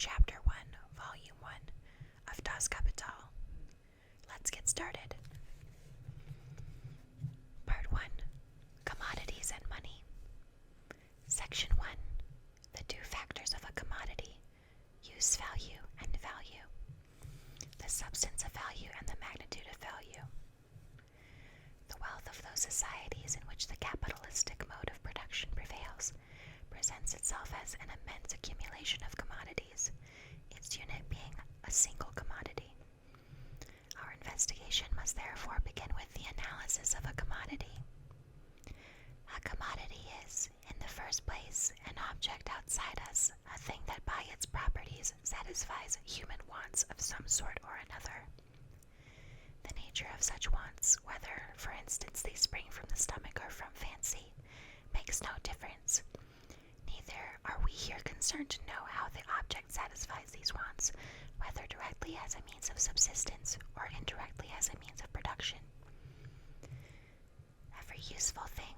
Chapter 1, Volume 1 of Das Kapital. Let's get started. Part 1, Commodities and Money. Section 1, the two factors of a commodity, use value and value, the substance of value and the magnitude of value. The wealth of those societies in which the capitalistic mode of production prevails presents itself as an immense accumulation of commodities, its unit being a single commodity. Our investigation must therefore begin with the analysis of a commodity. A commodity is, in the first place, an object outside us, a thing that by its properties satisfies human wants of some sort or another. The nature of such wants, whether, for instance, they spring from the stomach or from fancy, makes no difference. Neither are we here concerned to know how the object satisfies these wants, whether directly as a means of subsistence or indirectly as a means of production. Every useful thing,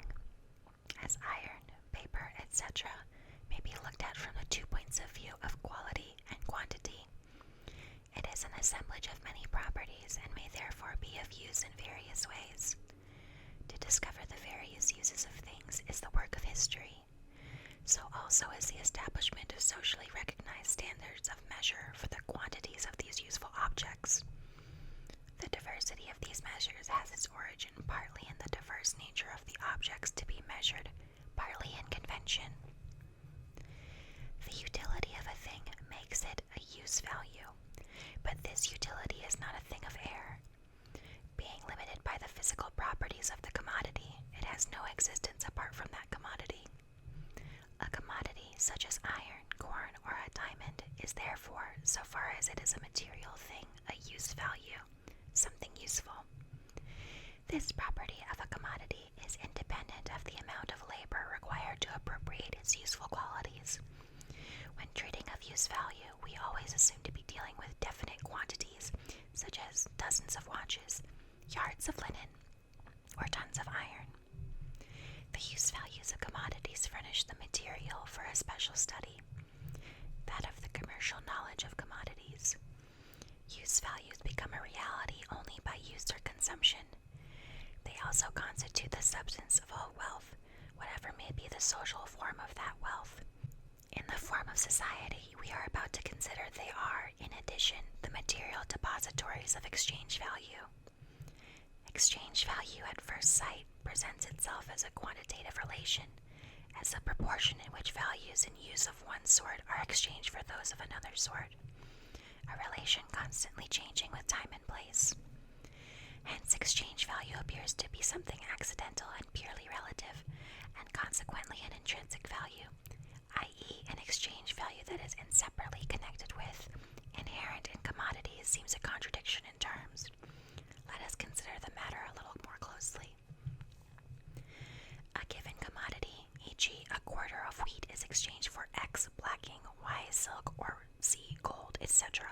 as iron, paper, etc., may be looked at from the 2 points of view of quality and quantity. It is an assemblage of many properties and may therefore be of use in various ways. To discover the various uses of things is the work of history. So also is the establishment of socially recognized standards of measure for the quantities of these useful objects. The diversity of these measures has its origin partly in the diverse nature of the objects to be measured, partly in convention. The utility of a thing makes it a use value, but this utility is not a thing of air. Being limited by the physical properties of the commodity, it has no existence apart from that commodity. A commodity such as iron, corn, or a diamond is therefore, so far as it is a material thing, a use value, something useful. This property of a commodity is independent of the amount of labor required to appropriate its useful qualities. When treating of use value, we always assume to be dealing with definite quantities, such as dozens of watches, yards of linen, or tons of iron. The use values of commodities furnish the material for a special study, that of the commercial knowledge of commodities. Use values become a reality only by use or consumption. They also constitute the substance of all wealth, whatever may be the social form of that wealth. In the form of society we are about to consider, they are, in addition, the material depositories of exchange value. Exchange value at first sight presents itself as a quantitative relation, as the proportion in which values in use of one sort are exchanged for those of another sort, a relation constantly changing with time and place. Hence, exchange value appears to be something accidental and purely relative, and consequently an intrinsic value, i.e., an exchange value that is inseparably connected with, inherent in commodities seems a contradiction in terms. Let us consider the matter a little more closely. A given commodity, e.g., a quarter of wheat, is exchanged for X blacking, Y silk, or Z gold, etc.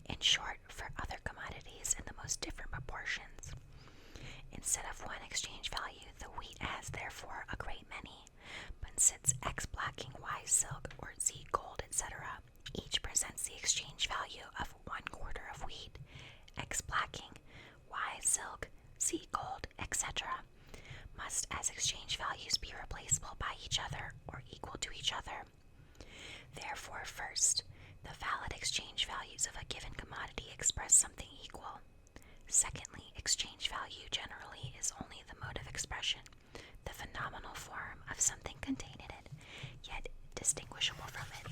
In short, for other commodities in the most different proportions. Instead of one exchange value, the wheat has therefore a great many, but since X blacking, Y silk, or Z gold, etc., each presents the exchange value of 1/4 of wheat, X blacking, Y silk, Z gold, etc., must as exchange values be replaceable by each other or equal to each other. Therefore, first, the valid exchange values of a given commodity express something equal. Secondly, exchange value generally is only the mode of expression, the phenomenal form of something contained in it, yet distinguishable from it.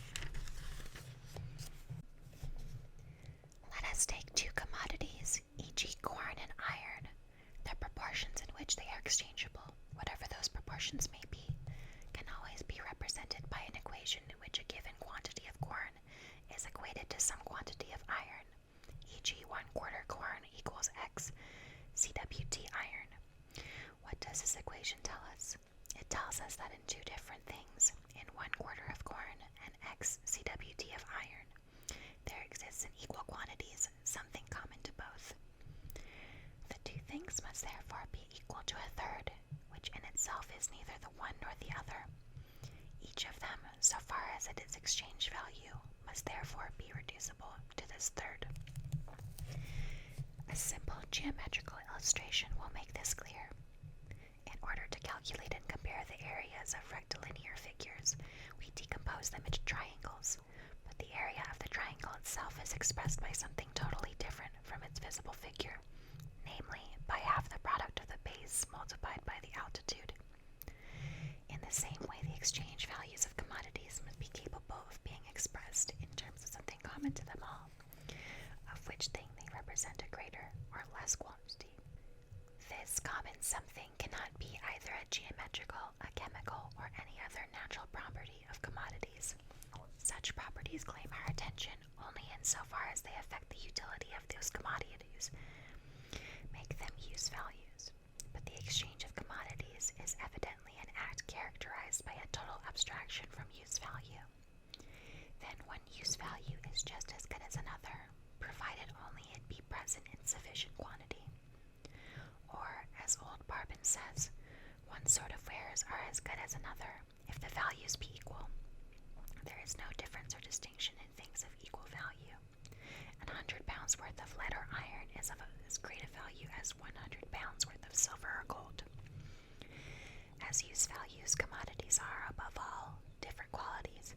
Let us take two commodities, e.g., corn and iron. The proportions in which they are exchangeable, whatever those proportions may be, can always be represented by an equation in which a given quantity of corn is equated to some quantity of iron, e.g., 1/4 corn equals X CWT iron. What does this equation tell us? It tells us that in two different things, in 1/4 of corn and X CWT of iron, there exists in equal quantities something common to both. The two things must therefore be equal to a third, which in itself is neither the one nor the other. Each of them, so far as it is exchange value, must therefore be reducible to this third. A simple geometrical illustration will make this clear. In order to calculate and compare the areas of rectilinear figures, we decompose them into triangles, but the area of the triangle itself is expressed by something totally different from its visible figure, namely by half the product of the base multiplied by the altitude. In the same way, the exchange values of commodities must be capable of being expressed in terms of something common to them all, of which thing they represent a greater or less quantity. This common something cannot be either a geometrical, a chemical, or any other natural property of commodities. Such properties claim our attention only insofar as they affect the utility of those commodities, make them use values. But the exchange of commodities is evidently an act characterized by a total abstraction from use value. Then one use value is just as good as another, provided only it be present in sufficient quantity. Or, as old Barbon says, one sort of wares are as good as another, if the values be equal. There is no difference or distinction in things of equal value. 100 pounds worth of lead or iron is of as great a value as 100 pounds worth of silver or gold. As use values, commodities are, above all, different qualities,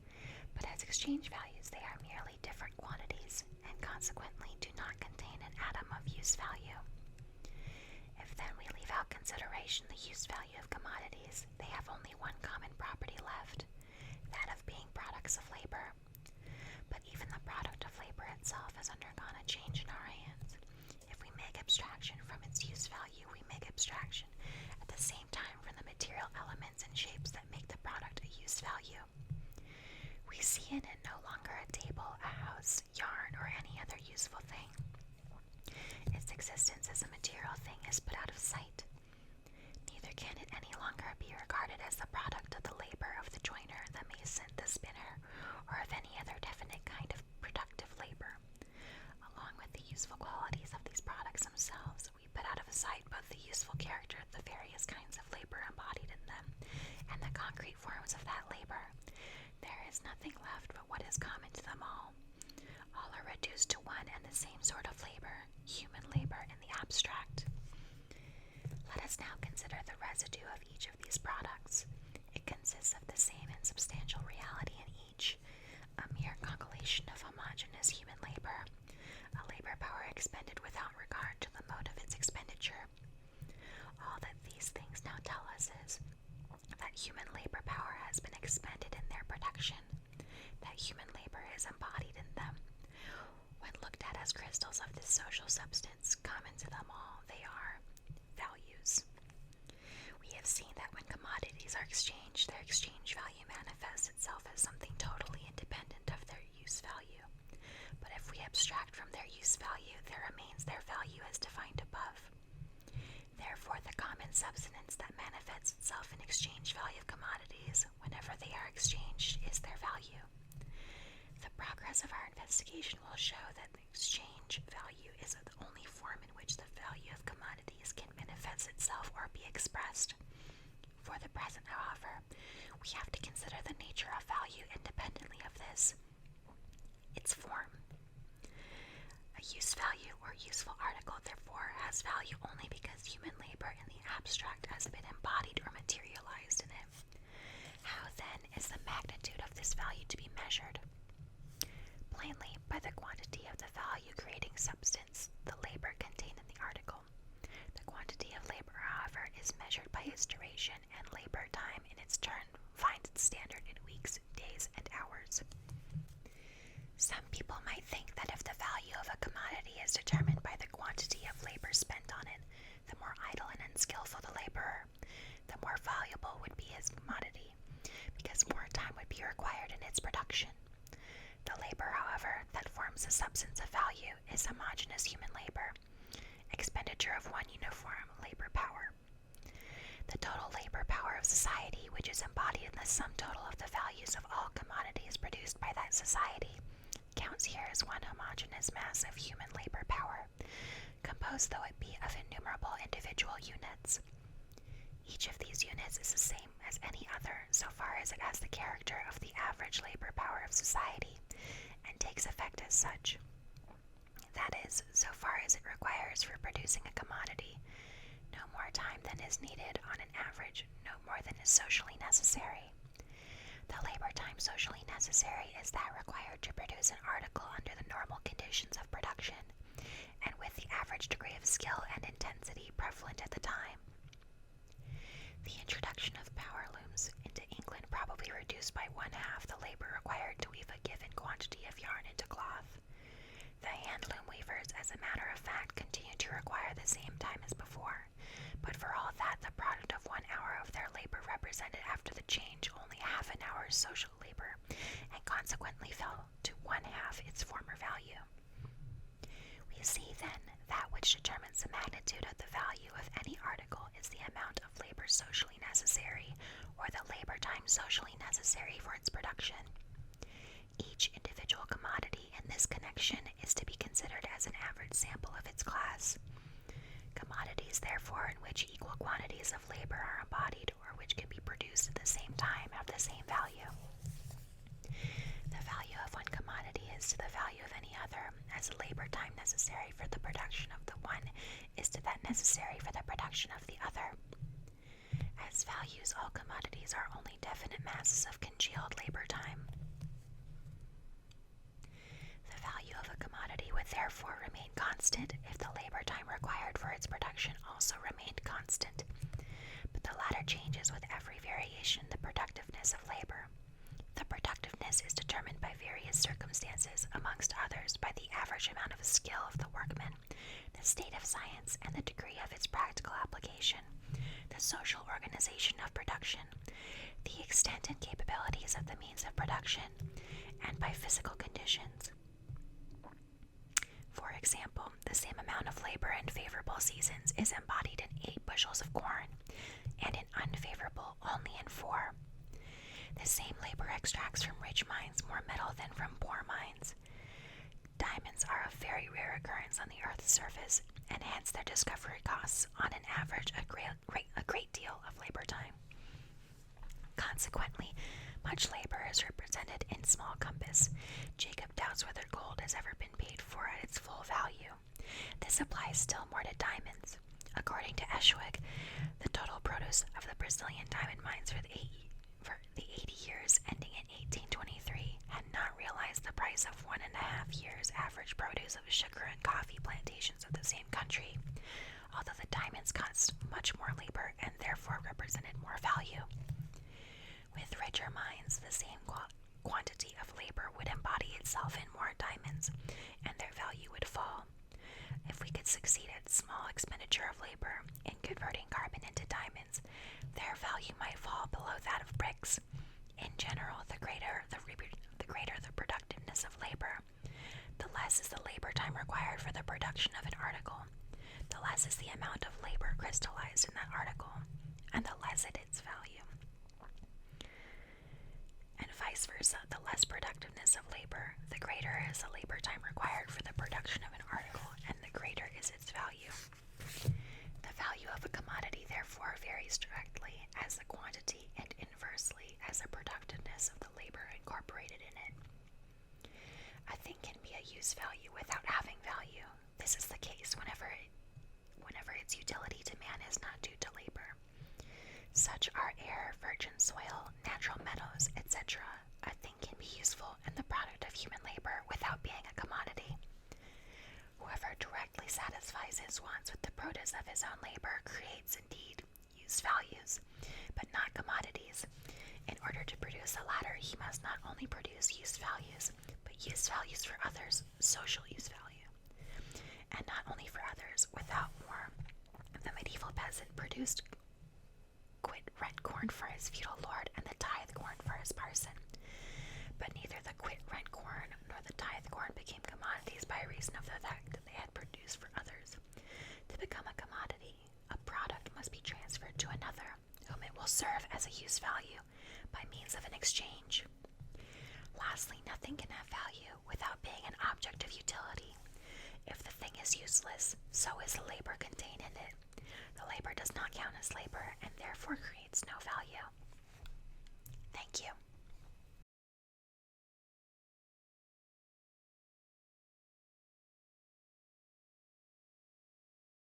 but as exchange values they are merely different quantities, and consequently do not contain an atom of use value. If then we leave out consideration the use value of commodities, they have only one common property left, that of being products of labor. But even the product of labor itself has undergone a change in our hands. If we make abstraction from its use value, we make abstraction at the same time from the material elements and shapes that make the product a use value. We see in it no longer a table, a house, yarn, or any other useful thing. Its existence as a material thing is put out of sight. Neither can it any longer be regarded as the product of the labor of the joiner, the mason, the spinner, or of any other definite kind of productive labor. Along with the useful qualities of these products themselves, we put out of sight both the useful character of the various kinds of labor embodied in them, and the concrete forms of that labor. There is nothing left but what is common to them all. All are reduced to one and the same sort of labor, human labor in the abstract. Let us now consider the residue of each of these products. It consists of the same insubstantial reality in each, a mere congelation of homogeneous human labor, a labor power expended without regard to the mode of its expenditure. All that these things now tell us is that human labor power has been expended in their production, that human labor is embodied in them. When looked at as crystals of this social substance common to them all, they are values. We have seen that when commodities are exchanged, their exchange value manifests itself as something totally independent of their use value. But if we abstract from their use value, there remains their value as defined above. Therefore, the common substance that manifests itself in exchange value of commodities, whenever they are exchanged, is their value. The progress of our investigation will show that the exchange value is the only form in which the value of commodities can manifest itself or be expressed. For the present, however, we have to consider the nature of value independently of this, its form. A use value or useful article, therefore, has value only because human labor in the abstract has been embodied or materialized in it. How, then, is the magnitude of this value to be measured? Plainly, by the quantity of the value-creating substance, the labor contained in the article. The quantity of labor, however, is measured by its duration, and labor time, in its turn, finds its standard in weeks, days, and hours. Some people might think that if the value of a commodity is determined by the quantity of labor spent on it, the more idle and unskillful the laborer, the more valuable would be his commodity, because more time would be required in its production. The labor, however, that forms the substance of value is homogeneous human labor, expenditure of one uniform labor power. The total labor power of society, which is embodied in the sum total of the values of all commodities produced by that society, counts here as one homogeneous mass of human labor power, composed though it be of innumerable individual units. Each of these units is the same as any other so far as it has the character of the average labor power of society and takes effect as such. That is, so far as it requires for producing a commodity no more time than is needed on an average, no more than is socially necessary. The labor time socially necessary is that required to produce an article under the normal conditions of production, and with the average degree of skill and intensity prevalent at the time. The introduction of power looms into England probably reduced by 1/2 the labor required to weave a given quantity of yarn into cloth. The hand-loom weavers, as a matter of fact, continue to require the same time as before, but for all that, the product of 1 hour of their labor represented after the change only half an hour's social labor, and consequently fell to 1/2 its former value. We see, then, that which determines the magnitude of the value of any article is the amount of labor socially necessary, or the labor time socially necessary for its production. Each individual commodity in this connection is to be considered as an average sample of its class. Commodities, therefore, in which equal quantities of labor are embodied or which can be produced at the same time have the same value. The value of one commodity is to the value of any other, as the labor time necessary for the production of the one is to that necessary for the production of the other. As values, all commodities are only definite masses of congealed labor time. The value of a commodity would therefore remain constant if the labor time required for its production also remained constant, but the latter changes with every variation in the productiveness of labor. The productiveness is determined by various circumstances, amongst others by the average amount of skill of the workman, the state of science and the degree of its practical application, the social organization of production, the extent and capabilities of the means of production, and by physical conditions. For example, the same amount of labor in favorable seasons is embodied in 8 bushels of corn, and in unfavorable only in 4. The same labor extracts from rich mines more metal than from poor mines. Diamonds are of very rare occurrence on the earth's surface, and hence their discovery costs, on an average, a great deal of labor time. Consequently, much labor is represented in small compass. Jacob doubts whether gold has ever been paid for at its full value. This applies still more to diamonds. According to Eschwig, the total produce of the Brazilian diamond mines for the 80 years ending in 1823 had not realized the price of 1.5 years' average produce of sugar and coffee plantations of the same country, although the diamonds cost much more labor and therefore represented more value. With richer mines, the same quantity of labor would embody itself in more diamonds, and their value would fall. If we could succeed at small expenditure of labor in converting carbon into diamonds, their value might fall below that of bricks. In general, the greater the productiveness of labor, the less is the labor time required for the production of an article, the less is the amount of labor crystallized in that article, and the less it its value. And vice versa, the less productiveness of labor, the greater is the labor time required for the production of an article, and the greater is its value. The value of a commodity, therefore, varies directly as the quantity and inversely as the productiveness of the labor incorporated in it. A thing can be a use value without having value. This is the case whenever its utility to man is not due to labor. Such are air, virgin soil, natural meadows, etc. A thing can be useful and the product of human labor without being a commodity. Whoever directly satisfies his wants with the produce of his own labor creates indeed use values, but not commodities. In order to produce the latter, he must not only produce use values, but use values for others, social use value. And not only for others, without more. The medieval peasant produced quit-rent corn for his feudal lord and the tithe corn for his parson. But neither the quit-rent corn nor the tithe corn became commodities by reason of the fact that they had produced for others. To become a commodity, a product must be transferred to another, whom it will serve as a use value by means of an exchange. Lastly, nothing can have value without being an object of utility. If the thing is useless, so is the labor contained in it.